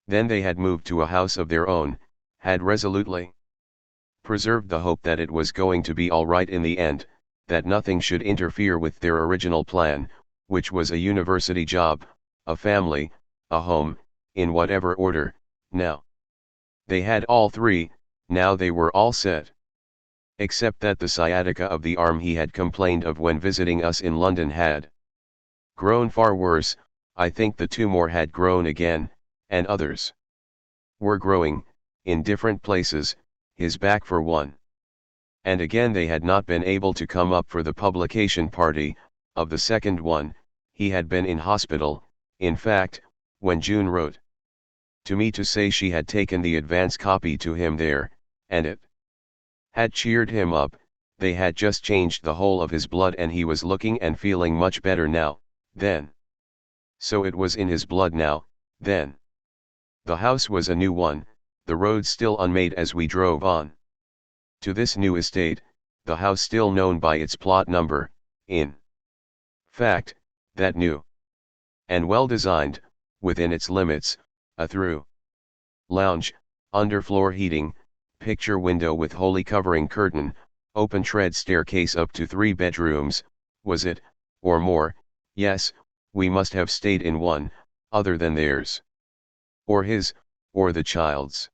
Then they had moved to a house of their own, had resolutely preserved the hope that it was going to be all right in the end, that nothing should interfere with their original plan, which was a university job, a family, a home, in whatever order. Now they had all three, now they were all set. Except that the sciatica of the arm he had complained of when visiting us in London had grown far worse. I think the tumor had grown again, and others were growing, in different places, his back for one. And again they had not been able to come up for the publication party of the second one. He had been in hospital, in fact, when June wrote to me to say she had taken the advance copy to him there, and it had cheered him up. They had just changed the whole of his blood and he was looking and feeling much better now, then. So it was in his blood now, then. The house was a new one, the road still unmade as we drove on to this new estate, the house still known by its plot number, in fact, that new and well designed, within its limits, a through lounge, underfloor heating, picture window with holy covering curtain, open tread staircase up to 3 bedrooms, was it, or more? Yes, we must have stayed in one, other than theirs. Or his, or the child's.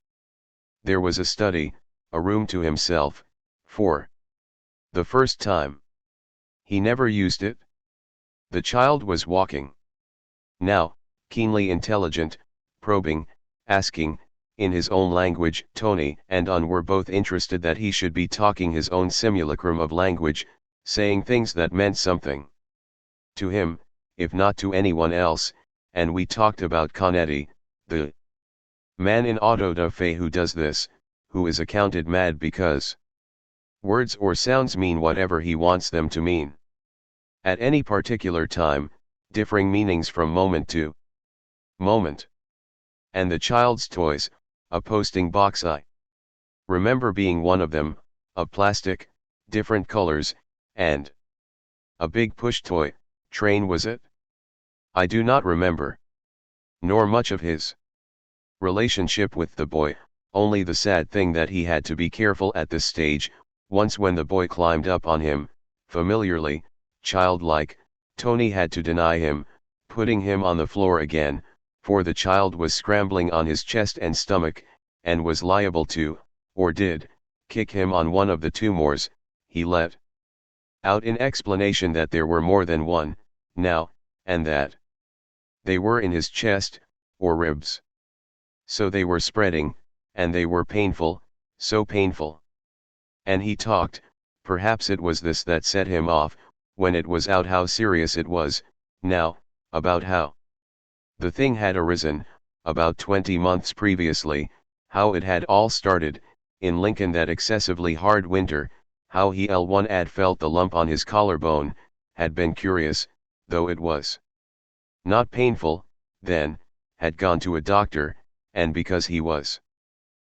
There was a study, a room to himself, for the first time. He never used it. The child was walking now, keenly intelligent, probing, asking, in his own language. Tony and Un were both interested that he should be talking his own simulacrum of language, saying things that meant something to him, if not to anyone else, and we talked about Canetti, the man in auto da fe who does this, who is accounted mad because words or sounds mean whatever he wants them to mean. At any particular time, differing meanings from moment to moment. And the child's toys, a posting box, I remember being one of them, of plastic, different colors, and a big push toy, train was it? I do not remember. Nor much of his relationship with the boy, only the sad thing that he had to be careful at this stage. Once when the boy climbed up on him, familiarly, childlike, Tony had to deny him, putting him on the floor again, for the child was scrambling on his chest and stomach, and was liable to, or did, kick him on one of the tumors. He let out in explanation that there were more than one, now, and that they were in his chest, or ribs. So they were spreading, and they were painful, so painful. And he talked, perhaps it was this that set him off, when it was out how serious it was, now, about how the thing had arisen, about 20 months previously, how it had all started, in Lincoln that excessively hard winter, how he L1 had felt the lump on his collarbone, had been curious, though it was not painful, then, had gone to a doctor, and because he was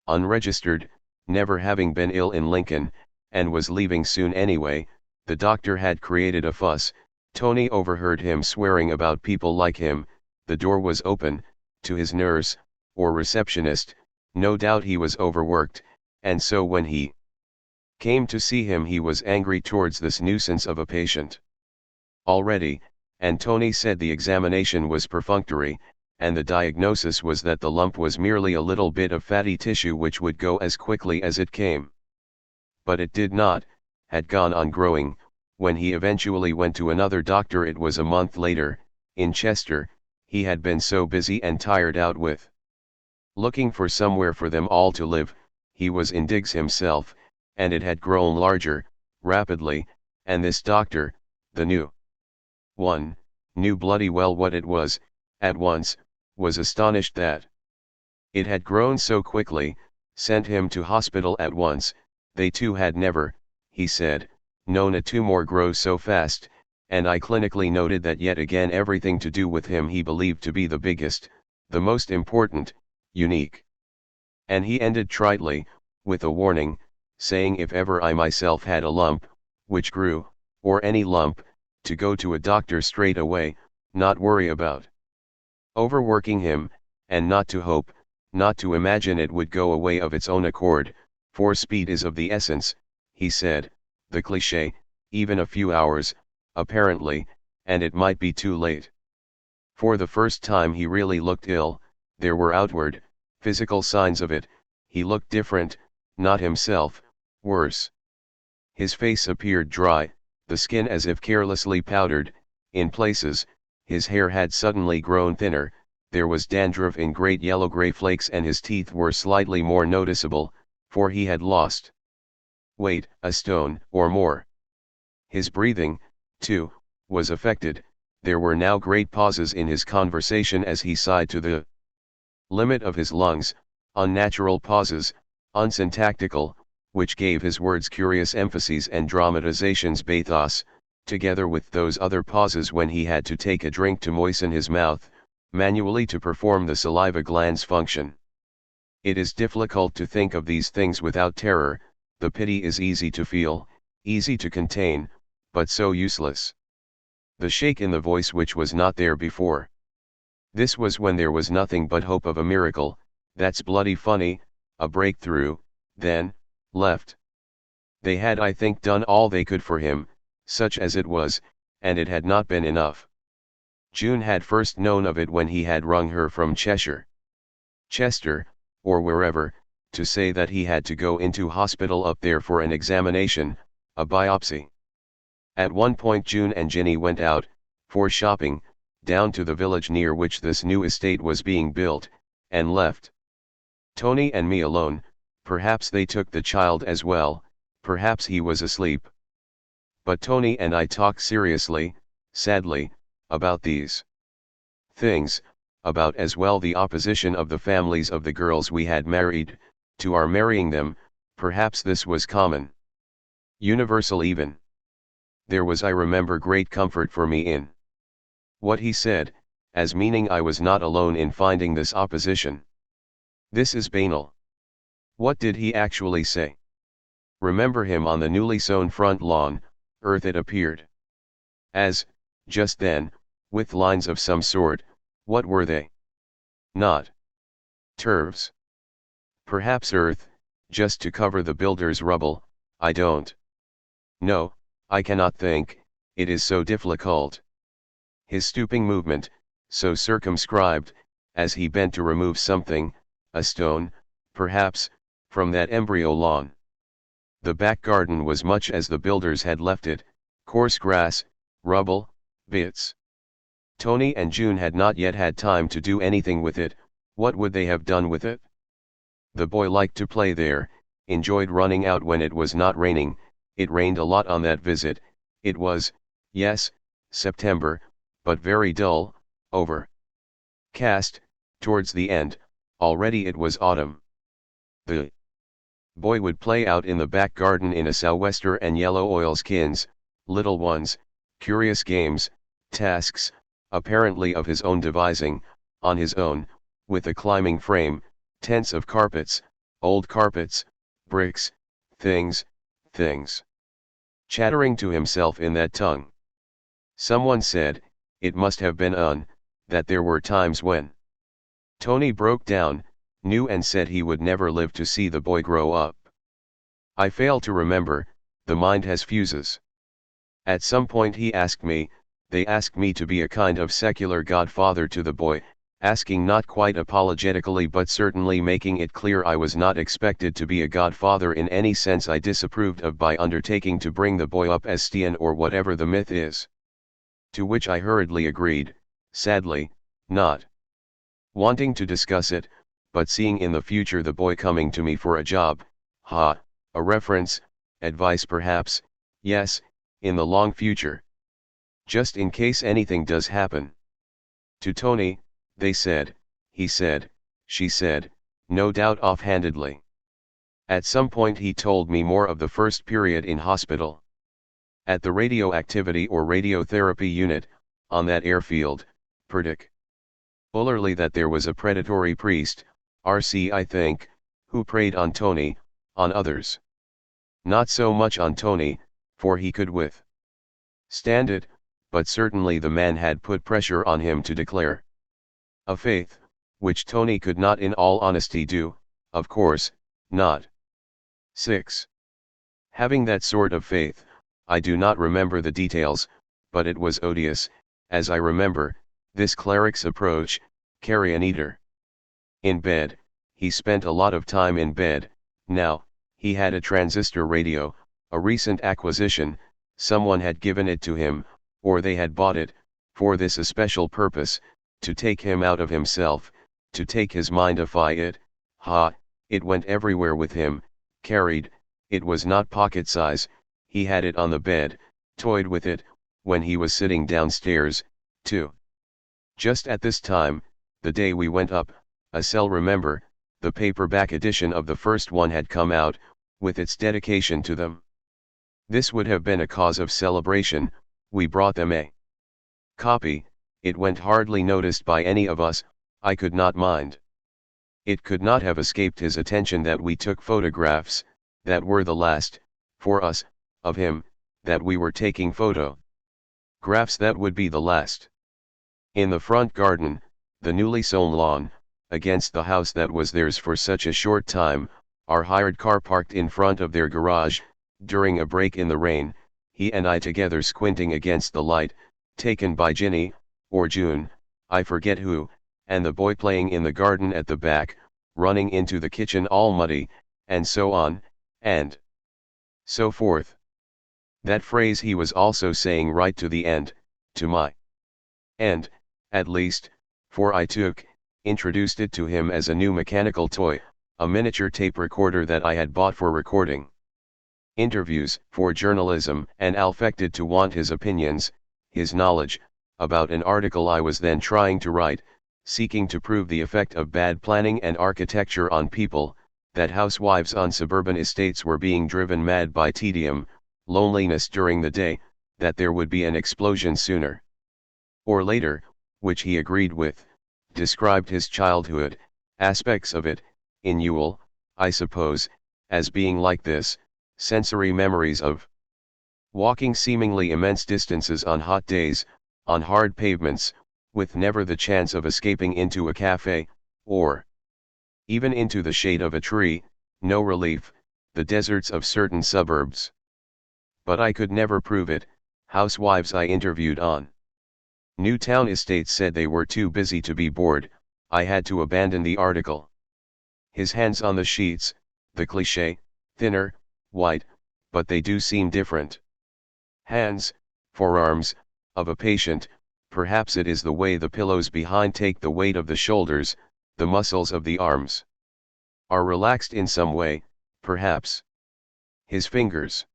unregistered, never having been ill in Lincoln, and was leaving soon anyway, the doctor had created a fuss. Tony overheard him swearing about people like him. The door was open, to his nurse, or receptionist. No doubt he was overworked, and so when he came to see him he was angry towards this nuisance of a patient already, and Tony said the examination was perfunctory, and the diagnosis was that the lump was merely a little bit of fatty tissue which would go as quickly as it came. But it did not, had gone on growing. When he eventually went to another doctor, it was a month later, in Chester. He had been so busy and tired out with looking for somewhere for them all to live, he was in digs himself, and it had grown larger, rapidly, and this doctor, the new one, knew bloody well what it was, at once, was astonished that it had grown so quickly, sent him to hospital at once. They too had never, he said, known a tumor grow so fast, and I clinically noted that yet again everything to do with him he believed to be the biggest, the most important, unique. And he ended tritely, with a warning, saying if ever I myself had a lump, which grew, or any lump, to go to a doctor straight away, not worry about overworking him, and not to hope, not to imagine it would go away of its own accord, for speed is of the essence, he said, the cliché, even a few hours, apparently, and it might be too late. For the first time he really looked ill, there were outward, physical signs of it, he looked different, not himself, worse. His face appeared dry, the skin as if carelessly powdered, in places, his hair had suddenly grown thinner, there was dandruff in great yellow-gray flakes and his teeth were slightly more noticeable, for he had lost weight, a stone or more. His breathing, too, was affected, there were now great pauses in his conversation as he sighed to the limit of his lungs, unnatural pauses, unsyntactical, which gave his words curious emphases and dramatizations bathos, together with those other pauses when he had to take a drink to moisten his mouth, manually to perform the saliva gland's function. It is difficult to think of these things without terror, the pity is easy to feel, easy to contain, but so useless. The shake in the voice which was not there before. This was when there was nothing but hope of a miracle, that's bloody funny, a breakthrough, then, left. They had I think done all they could for him, such as it was, and it had not been enough. June had first known of it when he had wrung her from Cheshire, or wherever, to say that he had to go into hospital up there for an examination, a biopsy. At one point June and Ginny went out, for shopping, down to the village near which this new estate was being built, and left Tony and me alone. Perhaps they took the child as well, perhaps he was asleep. But Tony and I talked seriously, sadly, about these things, about as well the opposition of the families of the girls we had married, to our marrying them, perhaps this was common. Universal even. There was I remember great comfort for me in what he said, as meaning I was not alone in finding this opposition. This is banal. What did he actually say? Remember him on the newly sown front lawn, earth it appeared. As, just then, with lines of some sort, what were they? Not turves. Perhaps earth, just to cover the builder's rubble, I don't know, I cannot think, it is so difficult. His stooping movement, so circumscribed, as he bent to remove something, a stone, perhaps, from that embryo lawn. The back garden was much as the builders had left it, coarse grass, rubble, bits. Tony and June had not yet had time to do anything with it. What would they have done with it? The boy liked to play there, enjoyed running out when it was not raining. It rained a lot on that visit. It was, yes, September, but very dull, overcast, towards the end, already it was autumn. The boy would play out in the back garden in a sou'wester and yellow oilskins, little ones, curious games, tasks, apparently of his own devising, on his own, with a climbing frame, tents of carpets, old carpets, bricks, things. Chattering to himself in that tongue. Someone said, it must have been that there were times when Tony broke down, knew and said he would never live to see the boy grow up. I fail to remember, the mind has fuses. At some point they asked me to be a kind of secular godfather to the boy, asking not quite apologetically but certainly making it clear I was not expected to be a godfather in any sense I disapproved of by undertaking to bring the boy up as Stian or whatever the myth is. To which I hurriedly agreed, sadly, not wanting to discuss it, but seeing in the future the boy coming to me for a job, a reference, advice perhaps, yes, in the long future. Just in case anything does happen. To Tony, they said, he said, she said, no doubt offhandedly. At some point he told me more of the first period in hospital. At the radioactivity or radiotherapy unit, on that airfield, particularly that there was a predatory priest, RC I think, who preyed on Tony, on others. Not so much on Tony, for he could withstand it, but certainly the man had put pressure on him to declare a faith, which Tony could not in all honesty do, of course, not. 6. Having that sort of faith, I do not remember the details, but it was odious, as I remember, this cleric's approach, carrion eater. In bed, he spent a lot of time in bed. Now, he had a transistor radio, a recent acquisition, someone had given it to him, or they had bought it, for this especial purpose, to take him out of himself, to take his mindify it. It went everywhere with him, carried, it was not pocket size, he had it on the bed, toyed with it, when he was sitting downstairs, too. Just at this time, the day we went up, a cell remember, the paperback edition of the first one had come out, with its dedication to them. This would have been a cause of celebration, we brought them a copy, it went hardly noticed by any of us, I could not mind. It could not have escaped his attention that we took photographs, that were the last, for us, of him, that we were taking photographs that would be the last. In the front garden, the newly sown lawn, against the house that was theirs for such a short time, our hired car parked in front of their garage, during a break in the rain, he and I together squinting against the light, taken by Ginny, or June, I forget who, and the boy playing in the garden at the back, running into the kitchen all muddy, and so on, and so forth. That phrase he was also saying right to the end, to my end, at least, for I introduced it to him as a new mechanical toy, a miniature tape recorder that I had bought for recording interviews, for journalism, and affected to want his opinions, his knowledge, about an article I was then trying to write, seeking to prove the effect of bad planning and architecture on people, that housewives on suburban estates were being driven mad by tedium, loneliness during the day, that there would be an explosion sooner or later, which he agreed with, described his childhood, aspects of it, in Ewell, I suppose, as being like this, sensory memories of walking seemingly immense distances on hot days, on hard pavements, with never the chance of escaping into a cafe, or even into the shade of a tree, no relief, the deserts of certain suburbs. But I could never prove it. Housewives I interviewed on Newtown estates said they were too busy to be bored. I had to abandon the article. His hands on the sheets, the cliché, thinner, white, but they do seem different. Hands, forearms, of a patient, perhaps it is the way the pillows behind take the weight of the shoulders, the muscles of the arms are relaxed in some way, perhaps. His fingers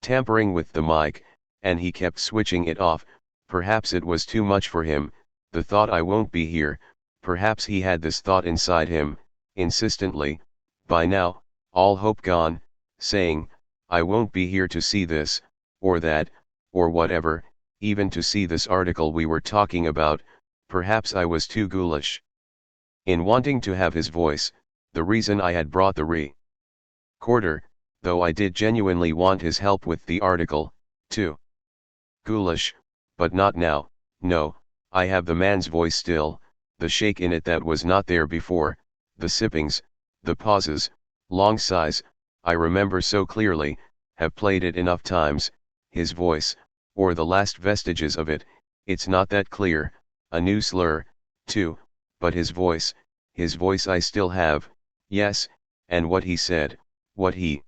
tampering with the mic, and he kept switching it off, perhaps it was too much for him, the thought I won't be here, perhaps he had this thought inside him, insistently, by now, all hope gone, saying, I won't be here to see this, or that, or whatever, even to see this article we were talking about, perhaps I was too ghoulish in wanting to have his voice, the reason I had brought the recorder, though I did genuinely want his help with the article, too ghoulish, but not now. No, I have the man's voice still, the shake in it that was not there before, the sippings, the pauses, long sighs, I remember so clearly, have played it enough times, his voice, or the last vestiges of it, it's not that clear, a new slur, too, but his voice I still have, yes, and what he said, what he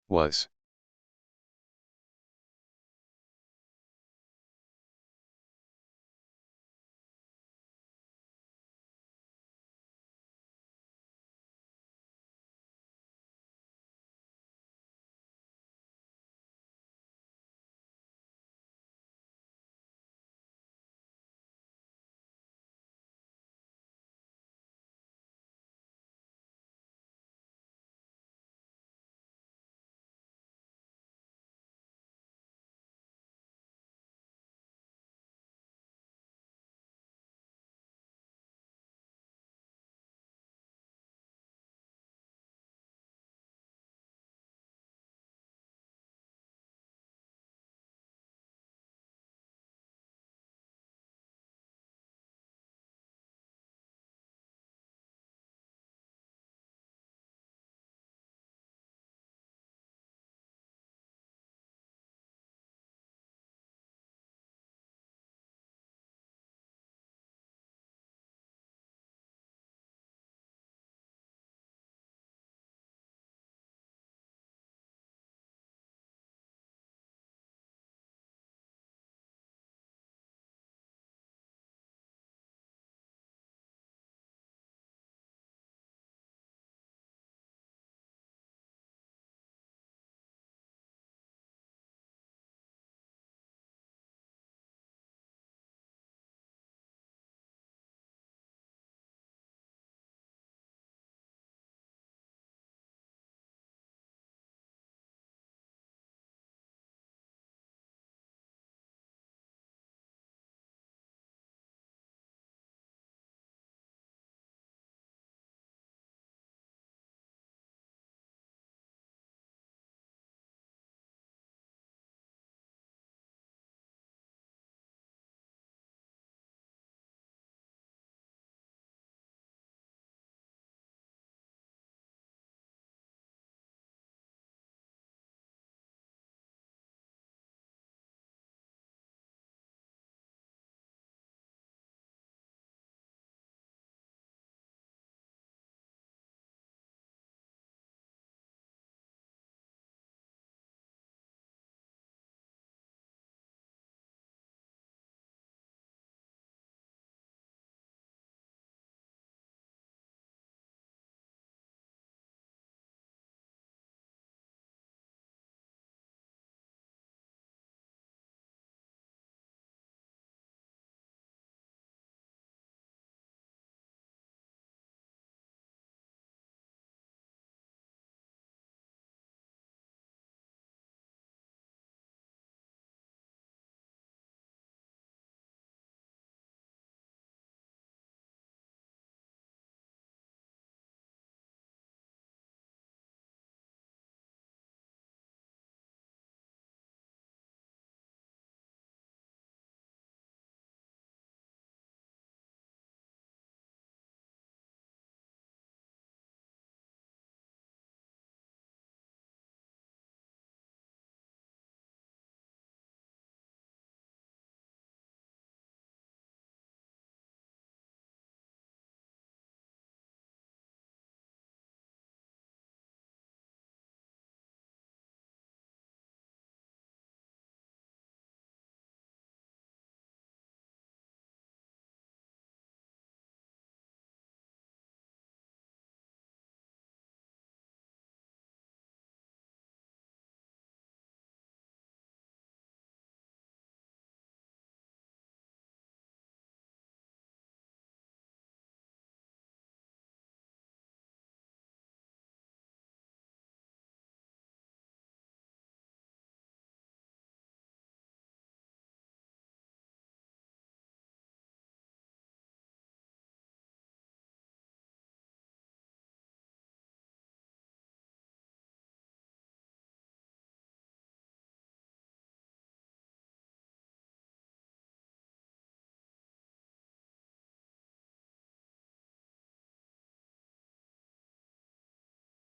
was